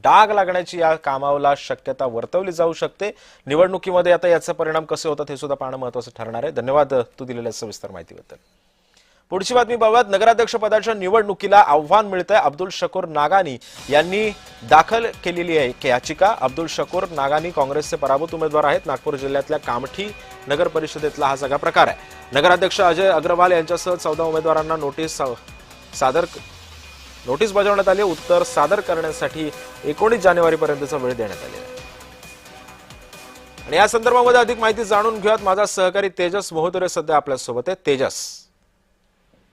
डाग लागण्याची या कामाला शक्यता वर्तवली जाऊ शकते। निवडणुकीमध्ये आता याचा परिणाम कसे होतात हे सुद्धा पाहणं महत्त्वाचं ठरणार आहे। धन्यवाद तू दिलेल्या सविस्तर माहितीबद्दल। पुढची बातमी पाहूयात। नगराध्यक्ष पदाच्या निवडणुकीला आव्हान मिळतंय। अब्दुल शकूर नागानी यांनी दाखल केलेली आहे याचिका। अब्दुल शकूर नागानी काँग्रेसचे पराभूत उमेदवार आहेत। नागपूर जिल्ह्यातल्या कामठी नगर परिषदेतला हा सगळा प्रकार आहे। नगराध्यक्ष अजय अग्रवाल यांच्यासह 14 उमेदवारांना नोटीस बजावण्यात आली। उत्तर सादर करण्यासाठी 19 जानेवारीपर्यंतचा वेळ देण्यात आलेला आहे। आणि या संदर्भामध्ये अधिक माहिती जाणून घेऊयात। माझा सहकारी तेजस मोहतुरे सध्या आपल्या सोबत आहे। तेजस,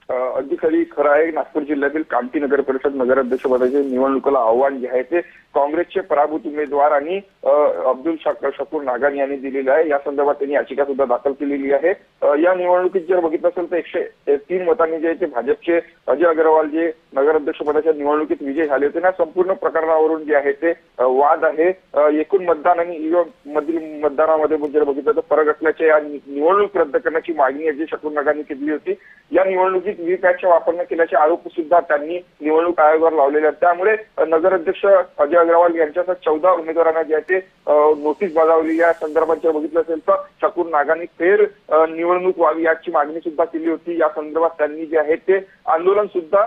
अगदी खरं आहे। नागपूर जिल्ह्यातील कामठी नगर परिषद नगराध्यक्ष पदाच्या निवडणुकीला आव्हान जे आहे ते काँग्रेसचे पराभूत उमेदवार आणि अब्दुल शकूर नागानी यांनी दिलेलं आहे। या संदर्भात त्यांनी याचिका सुद्धा दाखल केलेली आहे। या निवडणुकीत जर बघितलं असेल तर 103 मतांनी जे ते भाजपचे अजय अग्रवाल जे नगराध्यक्ष पदाच्या निवडणुकीत विजय झाले होते ना, संपूर्ण प्रकरणावरून जे आहे ते वाद आहे। एकूण मतदान आणि ईव्हीएम मधील मतदानामध्ये जर बघितलं तर फरक असल्याचे या निवडणूक रद्द करण्याची मागणी अजय शकूर नागानी केली होती। या निवडणुकीत व्हीव्हीपॅटचा वापर न केल्याचे आरोप सुद्धा त्यांनी निवडणूक आयोगावर लावलेले आहेत। त्यामुळे नगराध्यक्ष अजय अग्रवाल यांच्यासह 14 उमेदवारांना जे आहे ते नोटीस बजावली। या संदर्भात जर बघितलं असेल तर शकूर नागानी फेर निवडणूक व्हावी याची मागणी सुद्धा केली होती। या संदर्भात त्यांनी जे आहे ते आंदोलन सुद्धा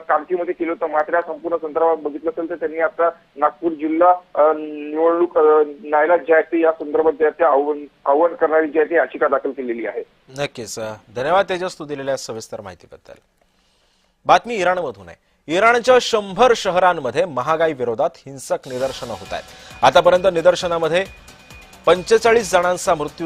कामठीमध्ये केलं होतं। मात्र या संपूर्ण संदर्भात बघितलं असेल तर त्यांनी आता नागपूर जिल्हा निवडणूक न्यायालयात जे आहे ते या संदर्भात जे आहे ते आव्हान करणारी जी आहे ती याचिका दाखल केलेली आहे। नक्कीच धन्यवाद तेजस तू दिलेल्या सविस्तर माहितीबद्दल। बातमी इराणमधून आहे। इराणच्या 100 शहरांमध्ये महागाई विरोधात हिंसक निदर्शनं होत आहेत। आतापर्यंत निदर्शनामध्ये 45 जणांचा मृत्यू